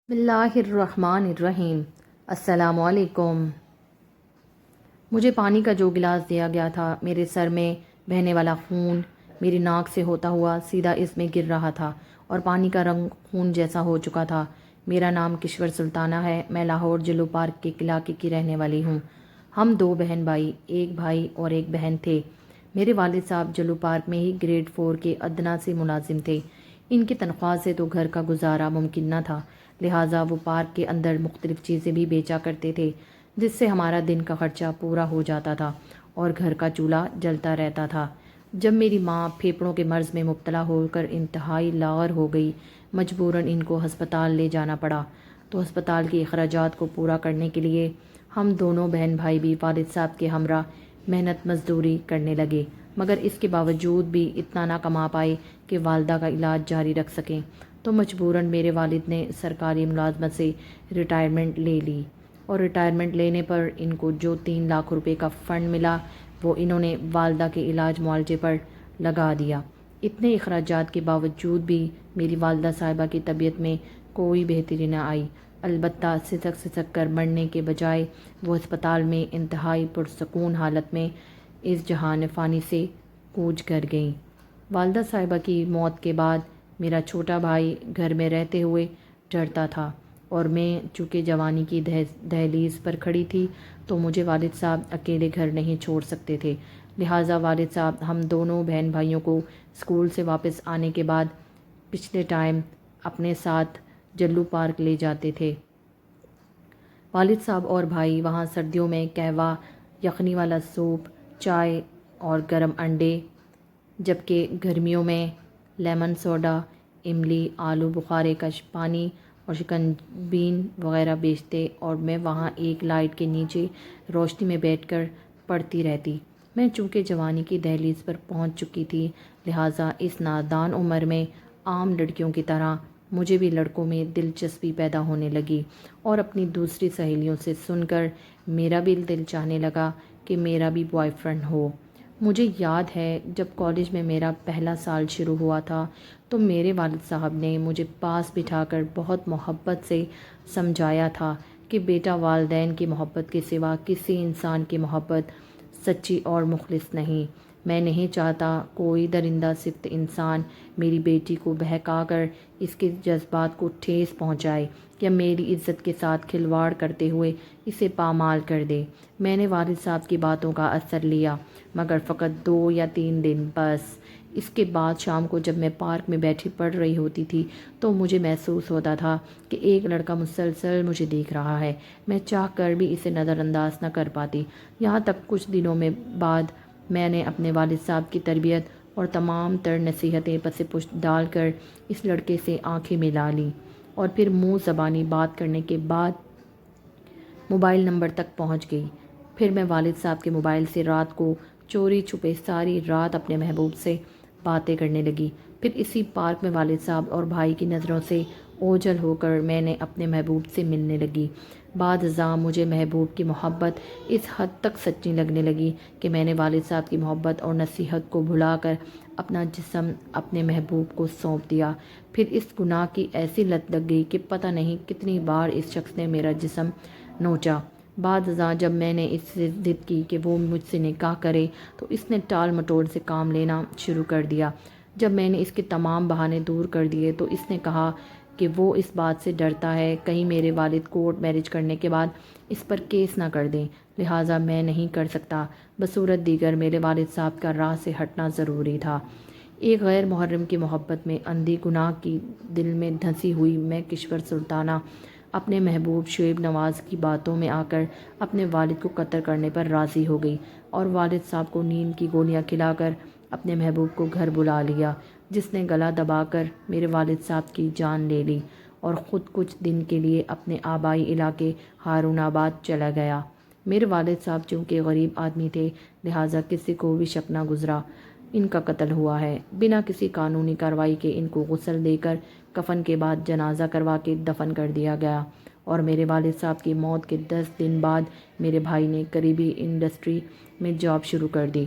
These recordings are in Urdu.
بسم اللہ الرحمن الرحیم۔ السلام علیکم۔ مجھے پانی کا جو گلاس دیا گیا تھا، میرے سر میں بہنے والا خون میری ناک سے ہوتا ہوا سیدھا اس میں گر رہا تھا اور پانی کا رنگ خون جیسا ہو چکا تھا۔ میرا نام کشور سلطانہ ہے۔ میں لاہور جلو پارک کے علاقے کی رہنے والی ہوں۔ ہم دو بہن بھائی، ایک بھائی اور ایک بہن تھے۔ میرے والد صاحب جلو پارک میں ہی گریڈ 4 کے ادنیٰ سے ملازم تھے۔ ان کی تنخواہ سے تو گھر کا گزارا ممکن نہ تھا، لہٰذا وہ پارک کے اندر مختلف چیزیں بھی بیچا کرتے تھے، جس سے ہمارا دن کا خرچہ پورا ہو جاتا تھا اور گھر کا چولہا جلتا رہتا تھا۔ جب میری ماں پھیپھڑوں کے مرض میں مبتلا ہو کر انتہائی لاغر ہو گئی، مجبوراً ان کو ہسپتال لے جانا پڑا، تو ہسپتال کے اخراجات کو پورا کرنے کے لیے ہم دونوں بہن بھائی بھی والد صاحب کے ہمراہ محنت مزدوری کرنے لگے، مگر اس کے باوجود بھی اتنا نہ کما پائے کہ والدہ کا علاج جاری رکھ سکیں، تو مجبوراً میرے والد نے سرکاری ملازمت سے ریٹائرمنٹ لے لی، اور ریٹائرمنٹ لینے پر ان کو جو 3 لاکھ روپے کا فنڈ ملا وہ انہوں نے والدہ کے علاج معالجے پر لگا دیا۔ اتنے اخراجات کے باوجود بھی میری والدہ صاحبہ کی طبیعت میں کوئی بہتری نہ آئی، البتہ سسک سسک کر مرنے کے بجائے وہ ہسپتال میں انتہائی پرسکون حالت میں اس جہان فانی سے کوچ کر گئیں۔ والدہ صاحبہ کی موت کے بعد میرا چھوٹا بھائی گھر میں رہتے ہوئے ڈرتا تھا، اور میں چونکہ جوانی کی دہلیز پر کھڑی تھی تو مجھے والد صاحب اکیلے گھر نہیں چھوڑ سکتے تھے، لہٰذا والد صاحب ہم دونوں بہن بھائیوں کو اسکول سے واپس آنے کے بعد پچھلے ٹائم اپنے ساتھ جلو پارک لے جاتے تھے۔ والد صاحب اور بھائی وہاں سردیوں میں قہوہ، یخنی والا سوپ، چائے اور گرم انڈے، جبکہ گرمیوں میں لیمن سوڈا، املی، آلو بخارے کا پانی اور شکنجبین وغیرہ بیچتے، اور میں وہاں ایک لائٹ کے نیچے روشنی میں بیٹھ کر پڑھتی رہتی۔ میں چونکہ جوانی کی دہلیز پر پہنچ چکی تھی، لہٰذا اس نادان عمر میں عام لڑکیوں کی طرح مجھے بھی لڑکوں میں دلچسپی پیدا ہونے لگی، اور اپنی دوسری سہیلیوں سے سن کر میرا بھی دل چاہنے لگا کہ میرا بھی بوائے فرینڈ ہو۔ مجھے یاد ہے جب کالج میں میرا پہلا سال شروع ہوا تھا تو میرے والد صاحب نے مجھے پاس بٹھا کر بہت محبت سے سمجھایا تھا کہ بیٹا، والدین کی محبت کے سوا کسی انسان کی محبت سچی اور مخلص نہیں۔ میں نہیں چاہتا کوئی درندہ صفت انسان میری بیٹی کو بہکا کر اس کے جذبات کو ٹھیس پہنچائے یا میری عزت کے ساتھ کھلواڑ کرتے ہوئے اسے پامال کر دے۔ میں نے والد صاحب کی باتوں کا اثر لیا، مگر فقط 2 یا 3 دن بس۔ اس کے بعد شام کو جب میں پارک میں بیٹھی پڑھ رہی ہوتی تھی تو مجھے محسوس ہوتا تھا کہ ایک لڑکا مسلسل مجھے دیکھ رہا ہے۔ میں چاہ کر بھی اسے نظر انداز نہ کر پاتی، یہاں تک کچھ دنوں میں بعد میں نے اپنے والد صاحب کی تربیت اور تمام تر نصیحتیں پس پشت ڈال کر اس لڑکے سے آنکھیں ملا لیں، اور پھر منہ زبانی بات کرنے کے بعد موبائل نمبر تک پہنچ گئی۔ پھر میں والد صاحب کے موبائل سے رات کو چوری چھپے ساری رات اپنے محبوب سے باتیں کرنے لگی۔ پھر اسی پارک میں والد صاحب اور بھائی کی نظروں سے اوجھل ہو کر میں نے اپنے محبوب سے ملنے لگی۔ بعد ازاں مجھے محبوب کی محبت اس حد تک سچی لگنے لگی کہ میں نے والد صاحب کی محبت اور نصیحت کو بھلا کر اپنا جسم اپنے محبوب کو سونپ دیا۔ پھر اس گناہ کی ایسی لت لگ گئی کہ پتہ نہیں کتنی بار اس شخص نے میرا جسم نوچا۔ بعد ازاں جب میں نے اس سے ضد کی کہ وہ مجھ سے نکاح کرے تو اس نے ٹال مٹول سے کام لینا شروع کر دیا۔ جب میں نے اس کے تمام بہانے دور کر دیے تو اس نے کہا کہ وہ اس بات سے ڈرتا ہے کہیں میرے والد کورٹ میرج کرنے کے بعد اس پر کیس نہ کر دیں، لہٰذا میں نہیں کر سکتا۔ بصورت دیگر میرے والد صاحب کا راہ سے ہٹنا ضروری تھا۔ ایک غیر محرم کی محبت میں اندھی گناہ کی دل میں دھنسی ہوئی میں کشور سلطانہ اپنے محبوب شعیب نواز کی باتوں میں آ کر اپنے والد کو قتل کرنے پر راضی ہو گئی، اور والد صاحب کو نیند کی گولیاں کھلا کر اپنے محبوب کو گھر بلا لیا، جس نے گلا دبا کر میرے والد صاحب کی جان لے لی اور خود کچھ دن کے لیے اپنے آبائی علاقے ہارون آباد چلا گیا۔ میرے والد صاحب چونکہ غریب آدمی تھے، لہٰذا کسی کو بھی شک نہ گزرا ان کا قتل ہوا ہے۔ بنا کسی قانونی کارروائی کے ان کو غسل دے کر کفن کے بعد جنازہ کروا کے دفن کر دیا گیا، اور میرے والد صاحب کی موت کے 10 دن بعد میرے بھائی نے قریبی انڈسٹری میں جاب شروع کر دی۔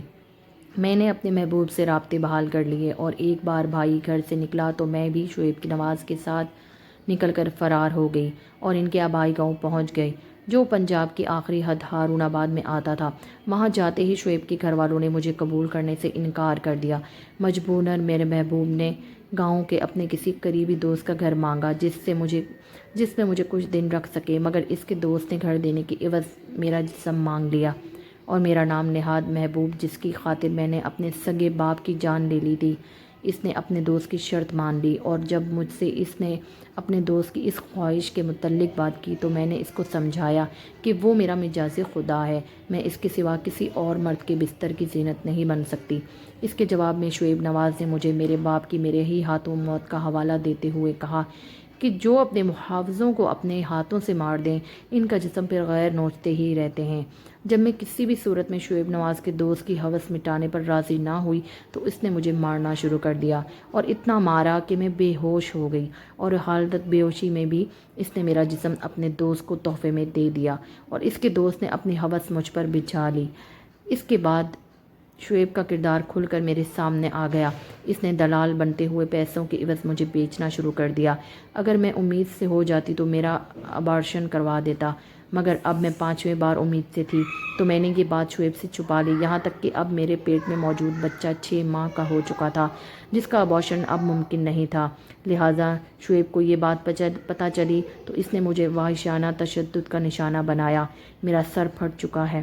میں نے اپنے محبوب سے رابطے بحال کر لیے، اور ایک بار بھائی گھر سے نکلا تو میں بھی شعیب نواز کے ساتھ نکل کر فرار ہو گئی اور ان کے آبائی گاؤں پہنچ گئے جو پنجاب کی آخری حد ہارون آباد میں آتا تھا۔ وہاں جاتے ہی شعیب کے گھر والوں نے مجھے قبول کرنے سے انکار کر دیا۔ مجبوراً میرے محبوب نے گاؤں کے اپنے کسی قریبی دوست کا گھر مانگا جس میں مجھے کچھ دن رکھ سکے، مگر اس کے دوست نے گھر دینے کی عوض میرا جسم مانگ لیا اور میرا نام نہاد محبوب، جس کی خاطر میں نے اپنے سگے باپ کی جان لے لی تھی، اس نے اپنے دوست کی شرط مان لی۔ اور جب مجھ سے اس نے اپنے دوست کی اس خواہش کے متعلق بات کی تو میں نے اس کو سمجھایا کہ وہ میرا مجازی خدا ہے، میں اس کے سوا کسی اور مرد کے بستر کی زینت نہیں بن سکتی۔ اس کے جواب میں شعیب نواز نے مجھے میرے باپ کی میرے ہی ہاتھوں موت کا حوالہ دیتے ہوئے کہا کہ جو اپنے محافظوں کو اپنے ہاتھوں سے مار دیں، ان کا جسم پھر غیر نوچتے ہی رہتے ہیں۔ جب میں کسی بھی صورت میں شعیب نواز کے دوست کی ہوس مٹانے پر راضی نہ ہوئی تو اس نے مجھے مارنا شروع کر دیا اور اتنا مارا کہ میں بے ہوش ہو گئی، اور حالت بے ہوشی میں بھی اس نے میرا جسم اپنے دوست کو تحفے میں دے دیا اور اس کے دوست نے اپنی ہوس مجھ پر بچھا لی۔ اس کے بعد شعیب کا کردار کھل کر میرے سامنے آ گیا۔ اس نے دلال بنتے ہوئے پیسوں کے عوض مجھے بیچنا شروع کر دیا۔ اگر میں امید سے ہو جاتی تو میرا ابارشن کروا دیتا، مگر اب میں 5ویں بار امید سے تھی تو میں نے یہ بات شعیب سے چھپا لی، یہاں تک کہ اب میرے پیٹ میں موجود بچہ 6 ماہ کا ہو چکا تھا جس کا ابارشن اب ممکن نہیں تھا۔ لہٰذا شعیب کو یہ بات پتہ چلی تو اس نے مجھے وحشیانہ تشدد کا نشانہ بنایا۔ میرا سر پھٹ چکا ہے۔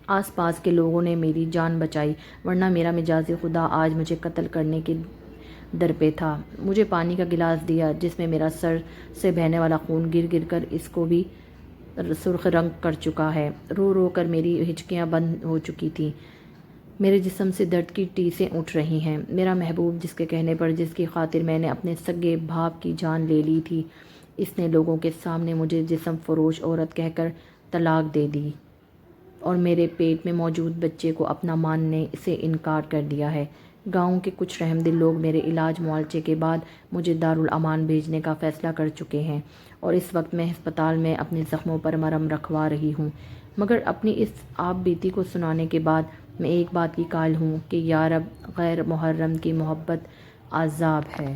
آس پاس کے لوگوں نے میری جان بچائی، ورنہ میرا مجازی خدا آج مجھے قتل کرنے کے در پہ تھا۔ مجھے پانی کا گلاس دیا جس میں میرا سر سے بہنے والا خون گر گر کر اس کو بھی سرخ رنگ کر چکا ہے۔ رو رو کر میری ہچکیاں بند ہو چکی تھیں۔ میرے جسم سے درد کی ٹیسیں اٹھ رہی ہیں۔ میرا محبوب، جس کے کہنے پر، جس کی خاطر میں نے اپنے سگے باپ کی جان لے لی تھی، اس نے لوگوں کے سامنے مجھے جسم فروش عورت کہہ کر طلاق دے دی اور میرے پیٹ میں موجود بچے کو اپنا ماننے سے انکار کر دیا ہے۔ گاؤں کے کچھ رحمدل لوگ میرے علاج معالجے کے بعد مجھے دارالامان بھیجنے کا فیصلہ کر چکے ہیں اور اس وقت میں ہسپتال میں اپنے زخموں پر مرہم رکھوا رہی ہوں، مگر اپنی اس آپ بیتی کو سنانے کے بعد میں ایک بات کی قائل ہوں کہ یا رب، غیر محرم کی محبت عذاب ہے۔